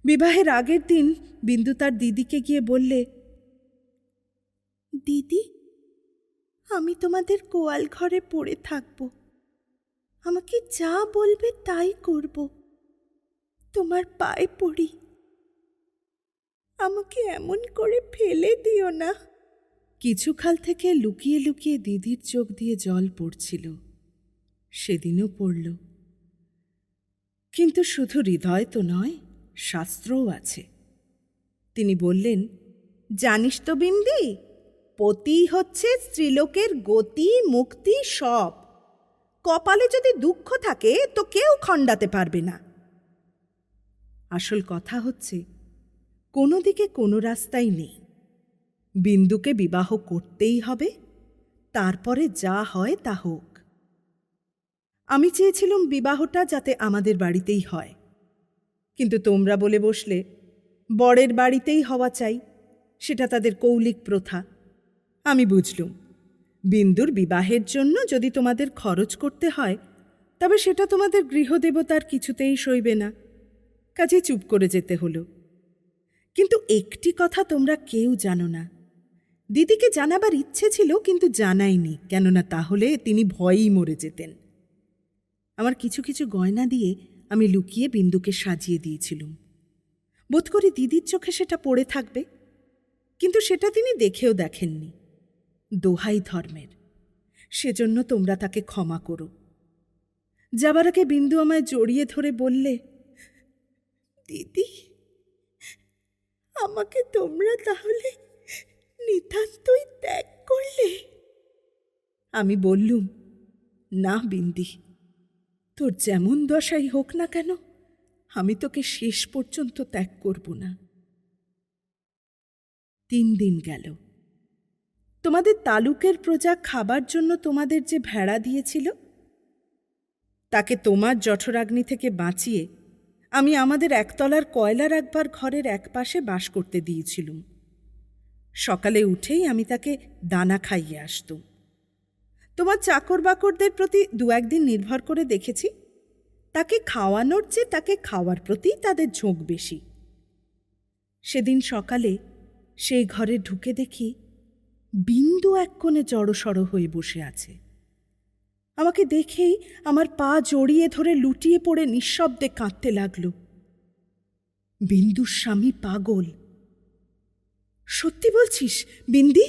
বিবাহের আগের দিন বিন্দু তার দিদিকে গিয়ে বললে, দিদি, আমি তোমাদের গোয়াল ঘরে পড়ে থাকব, আমাকে যা বলবে তাই করব, তোমার পায়ে পড়ি, আমাকে এমন করে ফেলে দিও না। কিছুকাল থেকে লুকিয়ে লুকিয়ে দিদির চোখ দিয়ে জল পড়ছিল। সেদিনও পড়ল। কিন্তু শুধু হৃদয় তো নয়, শাস্ত্রও আছে। তিনি বললেন, জানিস তো বিন্দি, পতি হচ্ছে স্ত্রীলোকের গতি মুক্তি সব। কপালে যদি দুঃখ থাকে তো কেউ খণ্ডাতে পারবে না। আসল কথা হচ্ছে, কোনো দিকে কোনো রাস্তাই নেই। বিন্দুকে বিবাহ করতেই হবে, তারপরে যা হয় তা হোক। আমি চেয়েছিলাম বিবাহটা যাতে আমাদের বাড়িতেই হয়, কিন্তু তোমরা বলে বসলে বরের বাড়িতেই হওয়া চাই, সেটা তাদের কৌলিক প্রথা। আমি বুঝলুম বিন্দুর বিবাহের জন্য যদি তোমাদের খরচ করতে হয় তবে সেটা তোমাদের গৃহদেবতার কিছুতেই সইবে না, কাজে চুপ করে যেতে হলো। কিন্তু একটি কথা তোমরা কেউ জানো না। দিদিকে জানাবার ইচ্ছে ছিল কিন্তু জানাইনি, কেননা তাহলে তিনি ভয়েই মরে যেতেন। আমার কিছু কিছু গয়না দিয়ে আমি লুকিয়ে বিন্দুকে সাজিয়ে দিয়েছিলুম। বোধ করি দিদির চোখে সেটা পড়ে থাকবে, কিন্তু সেটা তিনি দেখেও দেখেননি। দোহাই ধর্মের, সেজন্য তোমরা তাকে ক্ষমা করো। যাবার আগে বিন্দু আমায় জড়িয়ে ধরে বললে, দিদি, আমাকে তোমরা তাহলে নিতান্তই ত্যাগ করলে? আমি বললুম, না বিন্দি, তোর যেমন দশাই হোক না কেন আমি তোকে শেষ পর্যন্ত ত্যাগ করব না। 3 দিন গেল। তোমাদের তালুকের প্রজা খাবার জন্য তোমাদের যে ভেড়া দিয়েছিল তাকে তোমার জঠরাগ্নি থেকে বাঁচিয়ে আমি আমাদের একতলার কয়লা রাখবার ঘরের একপাশে বাস করতে দিয়েছিলুম। সকালে উঠেই আমি তাকে দানা খাইয়ে আসতুম। তোমার চাকর বাকরদের প্রতি 2-1 দিন নির্ভর করে দেখেছি, তাকে খাওয়ানোর চেয়ে তাকে খাওয়ার প্রতি তাদের ঝোঁক বেশি। সেদিন সকালে সেই ঘরে ঢুকে দেখি বিন্দু এক কোণে জড়সড় হয়ে বসে আছে। আমাকে দেখেই আমার পা জড়িয়ে ধরে লুটিয়ে পড়ে নিঃশব্দে কাঁদতে লাগল। বিন্দুর স্বামী পাগল। সত্যি বলছিস বিন্দি?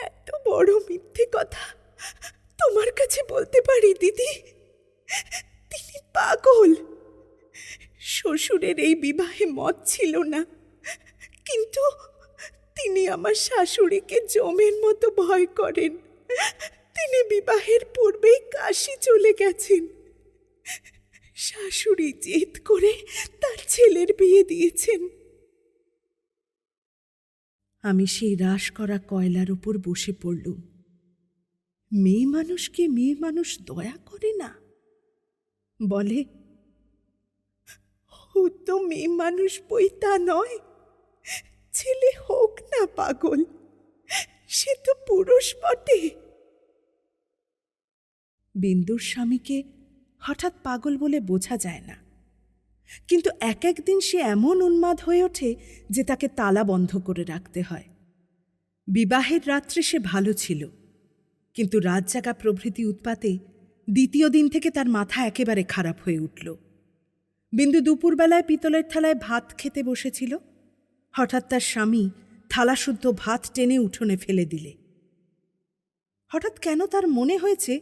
এত বড় মিথ্যে কথা তোমার কাছে বলতে পারি দিদি? তিনি পাগল। শ্বশুরের এই বিবাহে মত ছিল না, কিন্তু তিনি আমার শাশুড়িকে জমের মতো ভয় করেন। তিনি বিবাহের পূর্বেই কাশী চলে গেছেন। শাশুড়ি জেদ করে তার ছেলের বিয়ে দিয়েছেন। আমি সেই রাশ করা কয়লার উপর বসে পড়লুম। মেয়ে মানুষকে মেয়ে মানুষ দয়া করে না? বলে, ও তো মেয়ে মানুষ বই তা নয়, ছেলে হোক না পাগল, সে তো পুরুষ বটে। বিন্দুর স্বামীকে হঠাৎ পাগল বলে বোঝা যায় না, কিন্তু এক একদিন সে এমন উন্মাদ হয়ে ওঠে যে তাকে তালা বন্ধ করে রাখতে হয়। বিবাহের রাত্রে সে ভালো ছিল, কিন্তু রাত জাগা প্রভৃতি উৎপাতে দ্বিতীয় দিন থেকে তার মাথা একেবারে খারাপ হয়ে উঠল। বিন্দু দুপুরবেলায় পিতলের থালায় ভাত খেতে বসেছিল, হঠাৎ তার স্বামী থালাশুদ্ধ ভাত টেনে উঠোনে ফেলে দিলে। হঠাৎ কেন তার মনে হয়েছে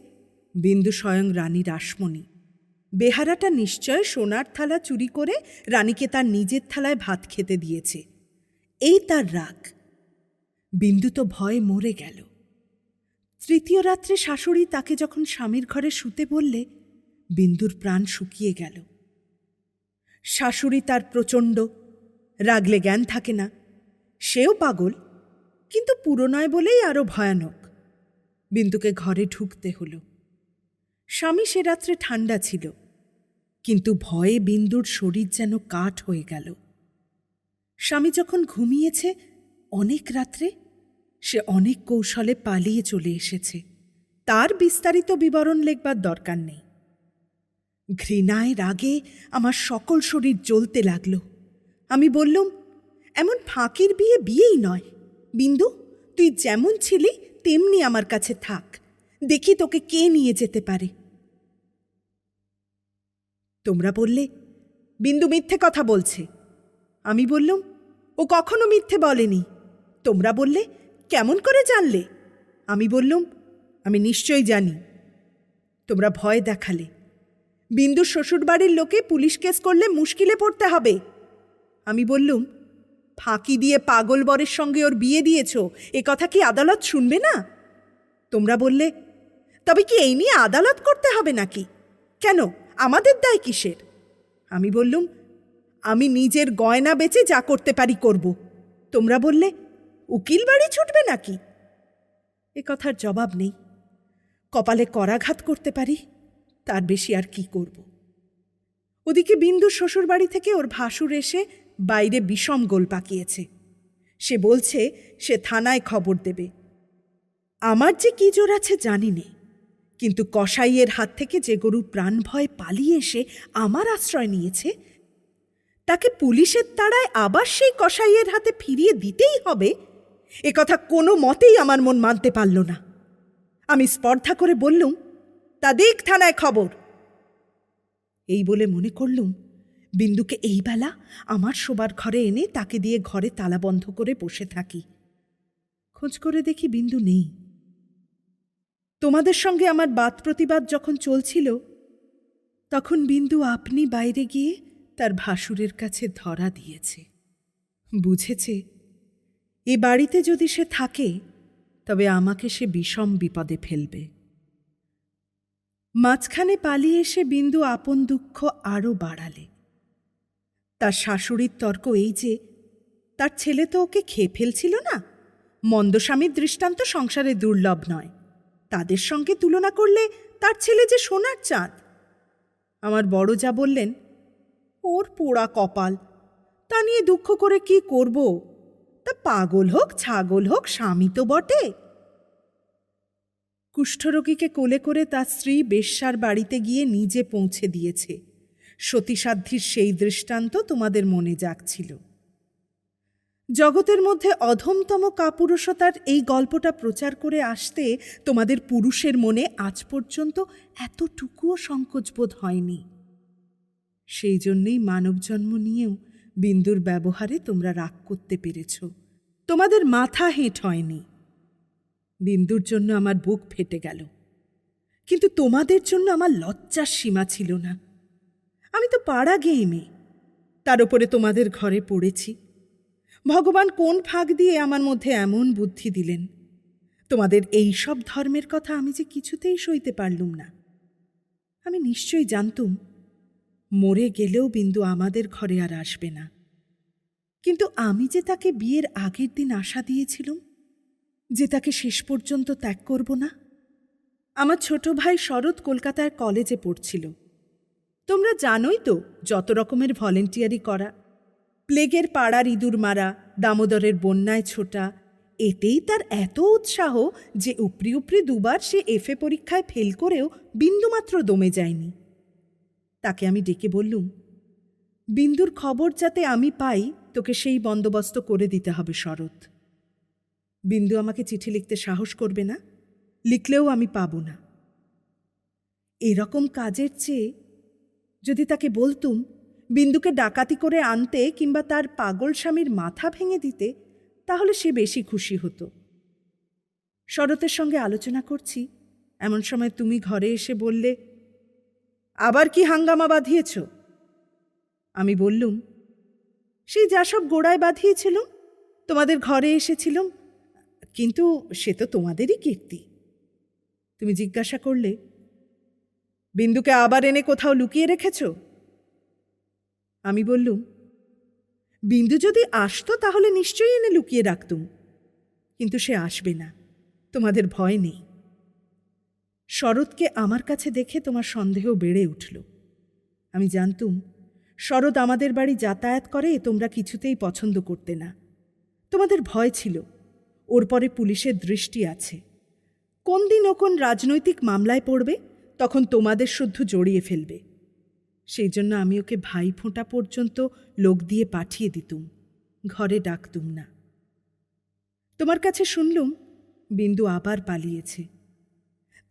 বিন্দু স্বয়ং রানী রাসমণি। বেহারাটা নিশ্চয় সোনার থালা চুরি করে রানীকে তার নিজের থালায় ভাত খেতে দিয়েছে, এই তার রাগ। বিন্দু তো ভয়ে মরে গেল। তৃতীয় রাত্রে শাশুড়ি তাকে যখন স্বামীর ঘরে শুতে বললে, বিন্দুর প্রাণ শুকিয়ে গেল। শাশুড়ি তার প্রচণ্ড, রাগলে জ্ঞান থাকে না। সেও পাগল, কিন্তু পুরো নয় বলেই আরো ভয়ানক। বিন্দুকে ঘরে ঢুকতে হল। স্বামী সে রাত্রে ঠান্ডা ছিল, কিন্তু ভয়ে বিন্দুর শরীর যেন কাঠ হয়ে গেল। স্বামী যখন ঘুমিয়েছে অনেক রাত্রে, সে অনেক কৌশলে পালিয়ে চলে এসেছে। তার বিস্তারিত বিবরণ লিখবার দরকার নেই। ঘৃণায় রাগে আমার সকল শরীর জ্বলতে লাগল। আমি বললুম, এমন ফাঁকির বিয়ে বিয়েই নয়। বিন্দু, তুই যেমন ছিলি তেমনি আমার কাছে থাক, দেখি তোকে কে নিয়ে যেতে পারে। তোমরা বললে, বিন্দু মিথ্যে কথা বলছে। আমি বললুম, ও কখনো মিথ্যে বলেনি। তোমরা বললে, কেমন করে জানলে? আমি বললুম, আমি নিশ্চয়ই জানি। তোমরা ভয় দেখালে। বিন্দুর শ্বশুরবাড়ির লোকে পুলিশ কেস করলে মুশকিলে পড়তে হবে। আমি বললুম, ফাঁকি দিয়ে পাগল বরের সঙ্গে ওর বিয়ে দিয়েছ, এ কথা কি আদালত শুনবে না? তোমরা বললে, তবে কি এই নিয়ে আদালত করতে হবে নাকি? কেন, আমাদের দায় কিসের? আমি বললুম, আমি নিজের গয়না বেচে যা করতে পারি করব। তোমরা বললে, উকিল বাড়ি ছুটবে নাকি? এ কথার জবাব নেই। কপালে করাঘাত করতে পারি, তার বেশি আর কি করব। ওদিকে বিন্দুর শ্বশুরবাড়ি থেকে ওর ভাসুর এসে বাইরে বিষম গোল পাকিয়েছে। সে বলছে সে থানায় খবর দেবে। আমার যে কি জোর আছে জানি নে, কিন্তু কসাইয়ের হাত থেকে যে গরু প্রাণ ভয়ে পালিয়ে এসে আমার আশ্রয় নিয়েছে, তাকে পুলিশের তাড়ায় আবার সেই কসাইয়ের হাতে ফিরিয়ে দিতেই হবে, একথা কোনো মতেই আমার মন মানতে পারল না। আমি স্পর্ধা করে বললুম, তা দিক থানায় খবর। এই বলে মনে করলুম বিন্দুকে এই বেলা আমার শোবার ঘরে এনে তাকে দিয়ে ঘরে তালা বন্ধ করে বসে থাকি। খোঁজ করে দেখি বিন্দু নেই। তোমাদের সঙ্গে আমার বাদ প্রতিবাদ যখন চলছিল, তখন বিন্দু আপনি বাইরে গিয়ে তার ভাসুরের কাছে ধরা দিয়েছে। বুঝেছে এ বাড়িতে যদি সে থাকে তবে আমাকে সে বিষম বিপদে ফেলবে। মাঝখানে পালিয়ে এসে বিন্দু আপন দুঃখ আরও বাড়ালে। তার শাশুড়ির তর্ক এই যে তার ছেলে তো ওকে খেয়ে ফেলছিল না, মন্দস্বামীর দৃষ্টান্ত সংসারে দুর্লভ নয়, তাদের সঙ্গে তুলনা করলে তার ছেলে যে সোনার চাঁদ। আমার বড় যা বললেন, ওর পোড়া কপাল, তা নিয়ে দুঃখ করে কি করব, তা পাগল হোক ছাগল হোক স্বামী তো বটে। কুষ্ঠরোগীকে কোলে করে তার স্ত্রী বেশ্যার বাড়িতে গিয়ে নিজে পৌঁছে দিয়েছে। সতীসাধ্যীর সেই দৃষ্টান্ত তোমাদের মনে জাগছিল। জগতের মধ্যে অধমতম কাপুরুষতার এই গল্পটা প্রচার করে আসতে তোমাদের পুরুষের মনে আজ পর্যন্ত এতটুকুও সংকোচবোধ হয়নি। সেই জন্যেই মানবজন্ম নিয়েও বিন্দুর ব্যবহারে তোমরা রাগ করতে পেরেছ। তোমাদের মাথা হেঁট হয়নি। বিন্দুর জন্য আমার বুক ফেটে গেল, কিন্তু তোমাদের জন্য আমার লজ্জার সীমা ছিল না। আমি তো পাড়া গেয়ে মেয়ে, তার উপরে তোমাদের ঘরে পড়েছি। ভগবান কোন ফাঁক দিয়ে আমার মধ্যে এমন বুদ্ধি দিলেন, তোমাদের এই সব ধর্মের কথা আমি যে কিছুতেই সইতে পারলুম না। আমি নিশ্চয়ই জানতুম মরে গেলেও বিন্দু আমাদের ঘরে আর আসবে না, কিন্তু আমি যে তাকে বিয়ের আগের দিন আশা দিয়েছিলুম যে তাকে শেষ পর্যন্ত ত্যাগ করব না। আমার ছোট ভাই শরৎ কলকাতার কলেজে পড়ছিল। তোমরা জানোই তো যত রকমের ভলেন্টিয়ারি করা, প্লেগের পাড়ার ইঁদুর মারা, দামোদরের বন্যায় ছোটা, এতেই তার এত উৎসাহ যে উপরি উপরি দুবার সে এফএ পরীক্ষায় ফেল করেও বিন্দুমাত্র দমে যায়নি। তাকে আমি ডেকে বললুম, বিন্দুর খবর যাতে আমি পাই তোকে সেই বন্দোবস্ত করে দিতে হবে শরৎ। বিন্দু আমাকে চিঠি লিখতে সাহস করবে না, লিখলেও আমি পাব না। এরকম কাজের চেয়ে যদি তাকে বলতুম বিন্দুকে ডাকাতি করে আনতে কিংবা তার পাগল স্বামীর মাথা ভেঙে দিতে, তাহলে সে বেশি খুশি হতো। শরতের সঙ্গে আলোচনা করছি, এমন সময় তুমি ঘরে এসে বললে, আবার কি হাঙ্গামা বাঁধিয়েছ? আমি বললুম, সেই যা সব গোড়ায় বাঁধিয়েছিলুম, তোমাদের ঘরে এসেছিলুম, কিন্তু সে তো তোমাদেরই কীর্তি। তুমি জিজ্ঞাসা করলে, বিন্দুকে আবার এনে কোথাও লুকিয়ে রেখেছ? আমি বললুম, বিন্দু যদি আসতো তাহলে নিশ্চয়ই এনে লুকিয়ে রাখতুম, কিন্তু সে আসবে না, তোমাদের ভয় নেই। শরৎকে আমার কাছে দেখে তোমার সন্দেহ বেড়ে উঠল। আমি জানতুম শরৎ আমাদের বাড়ি যাতায়াত করে তোমরা কিছুতেই পছন্দ করতে না। তোমাদের ভয় ছিল ওর পরে পুলিশের দৃষ্টি আছে, কোন দিন ও কোন রাজনৈতিক মামলায় পড়বে, তখন তোমাদের শুদ্ধ জড়িয়ে ফেলবে। সেই জন্য আমি ওকে ভাই ফোঁটা পর্যন্ত লোক দিয়ে পাঠিয়ে দিতুম, ঘরে ডাকতুম না। তোমার কাছে শুনলুম বিন্দু আবার পালিয়েছে,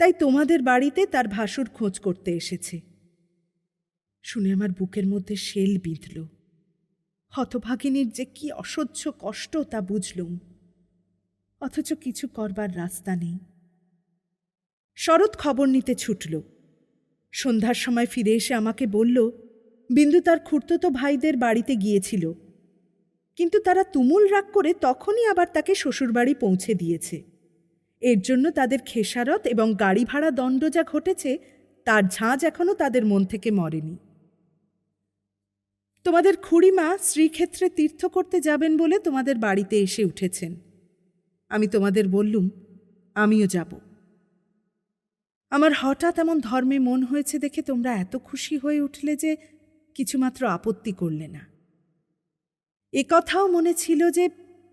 তাই তোমাদের বাড়িতে তার ভাসুর খোঁজ করতে এসেছে। শুনে আমার বুকের মধ্যে শেল বিঁধল। হতভাগিনীর যে কি অসহ্য কষ্ট তা বুঝলুম, অথচ কিছু করবার রাস্তা নেই। শরৎ খবর নিতে ছুটল। সন্ধ্যার সময় ফিরে এসে আমাকে বলল, বিন্দু তার খুড়তুতো ভাইদের বাড়িতে গিয়েছিল, কিন্তু তারা তুমুল রাগ করে তখনই আবার তাকে শ্বশুরবাড়ি পৌঁছে দিয়েছে। এর জন্য তাদের খেসারত এবং গাড়ি ভাড়া দণ্ড যা ঘটেছে তার ঝাঁজ এখনো তাদের মন থেকে মরেনি। তোমাদের খুড়িমা শ্রীক্ষেত্রে তীর্থ করতে যাবেন বলে তোমাদের বাড়িতে এসে উঠেছেন। আমি তোমাদের বললুম, আমিও যাব। আমার হঠাৎ এমন ধর্মে মন হয়েছে দেখে তোমরা এত খুশি হয়ে উঠলে যে কিছুমাত্র আপত্তি করলে না। এ কথাও মনে ছিল যে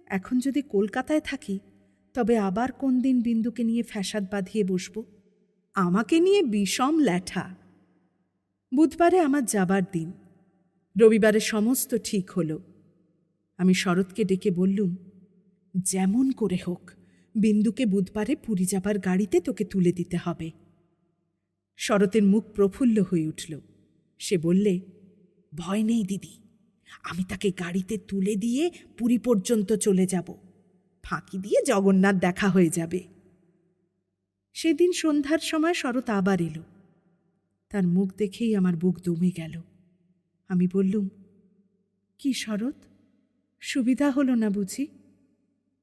এখন যদি কলকাতায় থাকি তবে আবার কোন দিন বিন্দুকে নিয়ে ফ্যাসাদ বাঁধিয়ে বসব। আমাকে নিয়ে বিষম ল্যাঠা। বুধবারে আমার যাবার দিন। রবিবারে সমস্ত ঠিক হল। আমি শরৎকে ডেকে বললুম, যেমন করে হোক বিন্দুকে বুধবারে পুরী যাবার গাড়িতে তোকে তুলে দিতে হবে। শরতের মুখ প্রফুল্ল হয়ে উঠল। সে বললে, ভয় নেই দিদি, আমি তাকে গাড়িতে তুলে দিয়ে পুরী পর্যন্ত চলে যাব। ফাঁকি দিয়ে জগন্নাথ দেখা হয়ে যাবে। সেদিন সন্ধ্যার সময় শরৎ আবার এলো। তার মুখ দেখেই আমার বুক দমে গেল। আমি বললুম, কি শরৎ, সুবিধা হলো না বুঝি?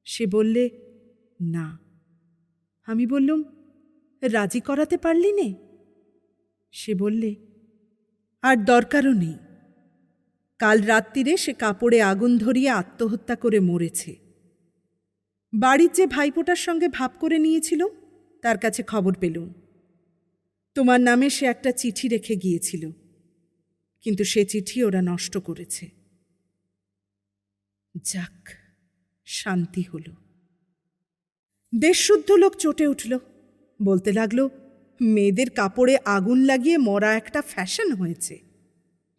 সে বললে, না। আমি বললুম, রাজি করাতে পারলি নে? সে বললে, আর দরকারও নেই। কাল রাত্রিরে সে কাপড়ে আগুন ধরিয়ে আত্মহত্যা করে মরেছে। বাড়ির যে ভাইপোটার সঙ্গে ভাব করে নিয়েছিল তার কাছে খবর পেলুম। তোমার নামে সে একটা চিঠি রেখে গিয়েছিল, কিন্তু সে চিঠি ওরা নষ্ট করেছে। যাক, শান্তি হল। দেশশুদ্ধ লোক চটে উঠল, বলতে লাগলো, মেয়েদের কাপড়ে আগুন লাগিয়ে মরা একটা ফ্যাশন হয়েছে।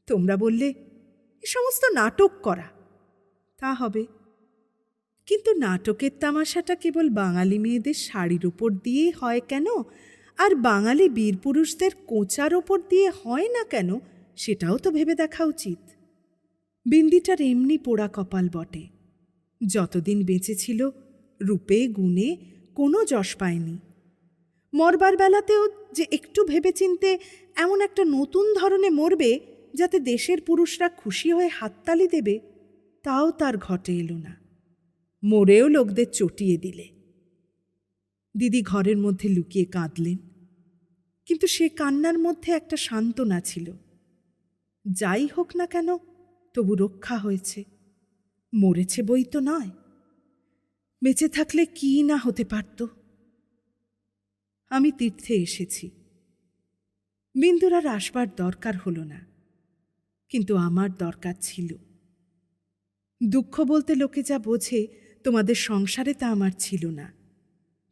তোমরা বললে, এ সমস্ত নাটক করা। তা হবে, কিন্তু নাটকের তামাশাটা কেবল বাঙালি মেয়েদের শাড়ির ওপর দিয়েই হয় কেন, আর বাঙালি বীরপুরুষদের কোঁচার ওপর দিয়ে হয় না কেন, সেটাও তো ভেবে দেখা উচিত। বিন্দিটার এমনি পোড়া কপাল বটে। যতদিন বেঁচে ছিল রূপে গুণে কোনো যশ পায়নি। মরবার বেলাতেও যে একটু ভেবেচিন্তে এমন একটা নতুন ধরনে মরবে যাতে দেশের পুরুষরা খুশি হয়ে হাততালি দেবে, তাও তার ঘটে এলো না। মরেও লোকদের চটিয়ে দিলে। দিদি ঘরের মধ্যে লুকিয়ে কাঁদলেন, কিন্তু সে কান্নার মধ্যে একটা সান্ত্বনা ছিল। যাই হোক না কেন, তবু রক্ষা হয়েছে। মরেছে বই তো নয়। বেঁচে থাকলে কি না হতে পারত। আমি তীর্থে এসেছি। বিন্দুর আর আসবার দরকার হল না, কিন্তু আমার দরকার ছিল। দুঃখ বলতে লোকে যা বোঝে তোমাদের সংসারে তা আমার ছিল না।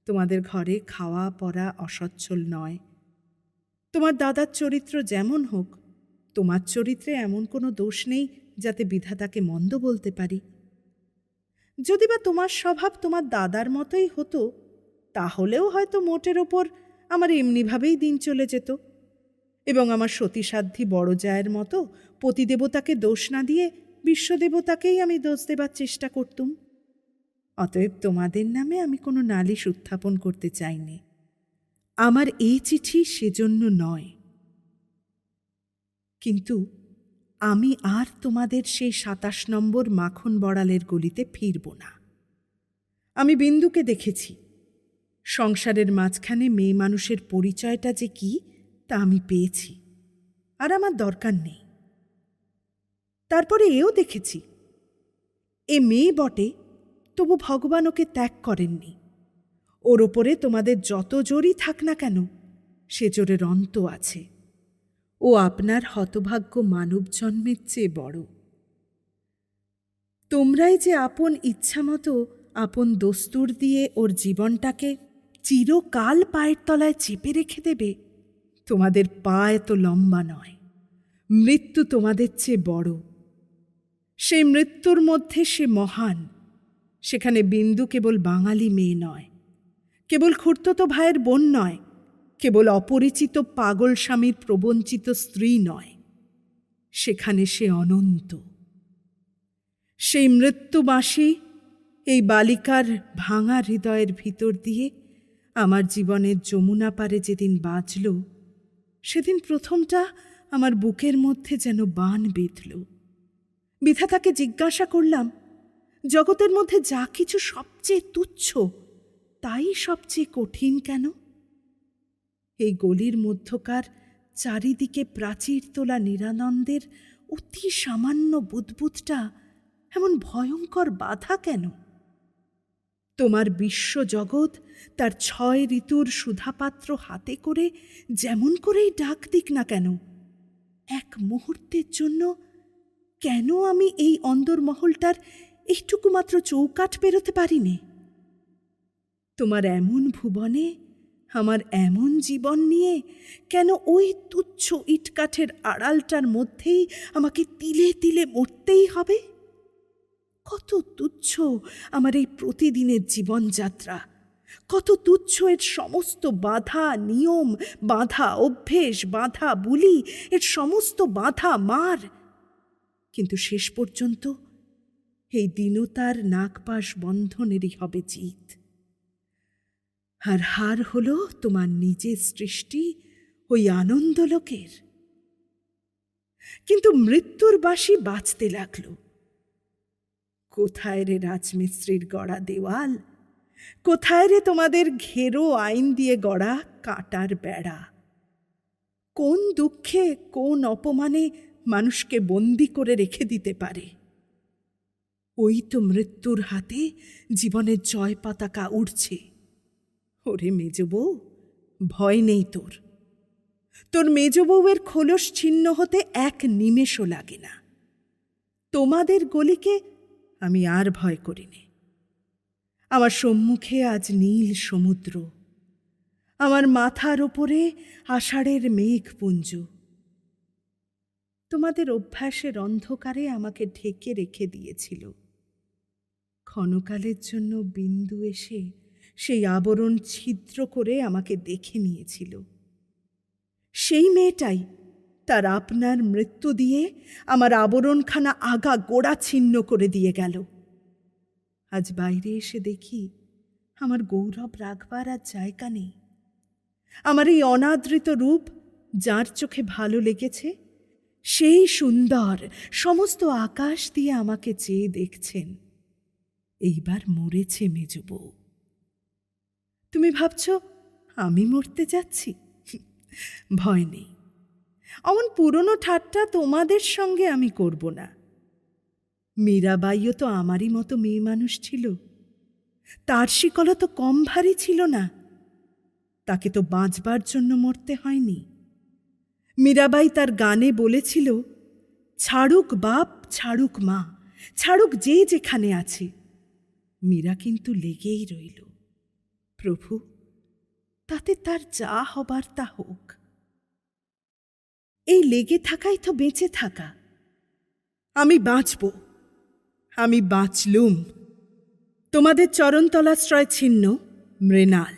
তোমাদের ঘরে খাওয়া পরা অসচ্ছল নয়। তোমার দাদার চরিত্র যেমন হোক, তোমার চরিত্রে এমন কোনো দোষ নেই যাতে বিধাতাকে মন্দ বলতে পারি। যদি বা তোমার স্বভাব তোমার দাদার মতোই হতো, তাহলেও হয়তো মোটের ওপর আমার এমনিভাবেই দিন চলে যেত, এবং আমার সতীসাধ্যী বড় জায়ের মতো পতিদেবতাকে দোষ না দিয়ে বিশ্বদেবতাকেই আমি দোষ দেবার চেষ্টা করতুম। অতএব তোমাদের নামে আমি কোনো নালিশ উত্থাপন করতে চাইনি। আমার এই চিঠি সেজন্য নয়। কিন্তু আমি আর তোমাদের সেই ২৭ নম্বর মাখন বড়ালের গলিতে ফিরব না। আমি বিন্দুকে দেখেছি। সংসারের মাঝখানে মেয়ে মানুষের পরিচয়টা যে কি তা আমি পেয়েছি, আর আমার দরকার নেই। তারপরে এও দেখেছি, এ মেয়ে বটে, তবু ভগবান ওকে ত্যাগ করেননি। ওর ওপরে তোমাদের যত জোরই থাক না কেন, সে জোরের অন্ত আছে। ও আপনার হতভাগ্য মানব জন্মের চেয়ে বড়। তোমরাই যে আপন ইচ্ছামতো আপন দস্তুর দিয়ে ওর জীবনটাকে চিরকাল পায়ের তলায় চেপে রেখে দেবে, তোমাদের পা এত লম্বা নয়। মৃত্যু তোমাদের চেয়ে বড়। সেই মৃত্যুর মধ্যে সে মহান। সেখানে বিন্দু কেবল বাঙালি মেয়ে নয়, কেবল খুড়তুতো ভাইয়ের বোন নয়, কেবল অপরিচিত পাগল স্বামীর প্রবঞ্চিত স্ত্রী নয়, সেখানে সে অনন্ত। সেই মৃত্যুবাসী এই বালিকার ভাঙা হৃদয়ের ভিতর দিয়ে আমার জীবনের যমুনা পারে যেদিন বাজল, সেদিন প্রথমটা আমার বুকের মধ্যে যেন বাণ বিঁধল। বিধাতাকে জিজ্ঞাসা করলাম, জগতের মধ্যে যা কিছু সবচেয়ে তুচ্ছ, তাই সবচেয়ে কঠিন কেন? এই গলির মধ্যকার চারিদিকে প্রাচীর তোলা নিরানন্দের অতি সামান্য বুদবুদটা এমন ভয়ঙ্কর বাধা কেন? তোমার বিশ্বজগৎ তার 6 ঋতুর সুধাপাত্র হাতে করে যেমন করেই ডাক দিক না কেন, এক মুহূর্তের জন্য কেন আমি এই অন্দরমহলটার এইটুকু মাত্র চৌকাঠ পেরোতে পারিনি? তোমার এমন ভুবনে আমার এমন জীবন নিয়ে কেন ওই তুচ্ছ ইটকাঠের আড়ালটার মধ্যেই আমাকে তিলে তিলে মরতেই হবে? কত তুচ্ছ আমার এই প্রতিদিনের জীবনযাত্রা, কত তুচ্ছ এর সমস্ত বাধা নিয়ম, বাধা অভ্যেস, বাধা বুলি, এর সমস্ত বাধা মার। কিন্তু শেষ পর্যন্ত এই দীনতার নাগপাশ বন্ধনেরই হবে জিত। আর হার হল তোমার নিজের সৃষ্টি ওই আনন্দলোকের। কিন্তু মৃত্যুর বাঁশি বাজতে লাগল। কোথায় রে রাজমিস্ত্রির গড়া দেওয়াল, কোথায় রে তোমাদের ঘেরো আইন দিয়ে গড়া কাঁটার বেড়া? কোন দুঃখে, কোন অপমানে মানুষকে বন্দি করে রেখে দিতে পারে? ওই তো মৃত্যুর হাতে জীবনের জয় পতাকা উড়ছে। ওরে মেজ বউ, ভয় নেই তোর। তোর মেজ বউয়ের খোলস ছিন্ন হতে এক নিমেষও লাগে না। তোমাদের গলিকে আমি আর ভয় করিনি। আমার সম্মুখে আজ নীল সমুদ্র, আমার মাথার ওপরে আষাঢ়ের মেঘপুঞ্জ। তোমাদের অভ্যাসের অন্ধকারে আমাকে ঢেকে রেখে দিয়েছিল। ক্ষণকালের জন্য বিন্দু এসে সেই আবরণ ছিদ্র করে আমাকে দেখে নিয়েছিল। সেই মেয়েটাই তার আপনার মৃত্যু দিয়ে আমার আবরণখানা আগা গোড়া ছিন্ন করে দিয়ে গেল। আজ বাইরে এসে দেখি আমার গৌরব রাখবার আর জায়গা নেই। আমার এই অনাদৃত রূপ যার চোখে ভালো লেগেছে, সেই সুন্দর সমস্ত আকাশ দিয়ে আমাকে চেয়ে দেখছেন। এইবার মরেছে মেজ বউ। তুমি ভাবছ আমি মরতে যাচ্ছি? ভয় নেই, অমন পুরনো ঠাট্টা তোমাদের সঙ্গে আমি করব না। মীরাবাইও তো আমারই মতো মেয়ে মানুষ ছিল। তার শিকলও তো কম ভারী ছিল না। তাকে তো বাঁচবার জন্য মরতে হয়নি। মীরাবাই তার গানে বলেছিল, ছাড়ুক বাপ, ছাড়ুক মা, ছাড়ুক যে যেখানে আছে। মীরা কিন্তু লেগেই রইল, প্রভু তাতে তার যা হবার তা হোক। এই লেগে থাকাই তো বেঁচে থাকা। আমি বাঁচব, আমি বাঁচলুম। তোমাদের চরণতলাশ্রয় ছিন্ন মৃণাল।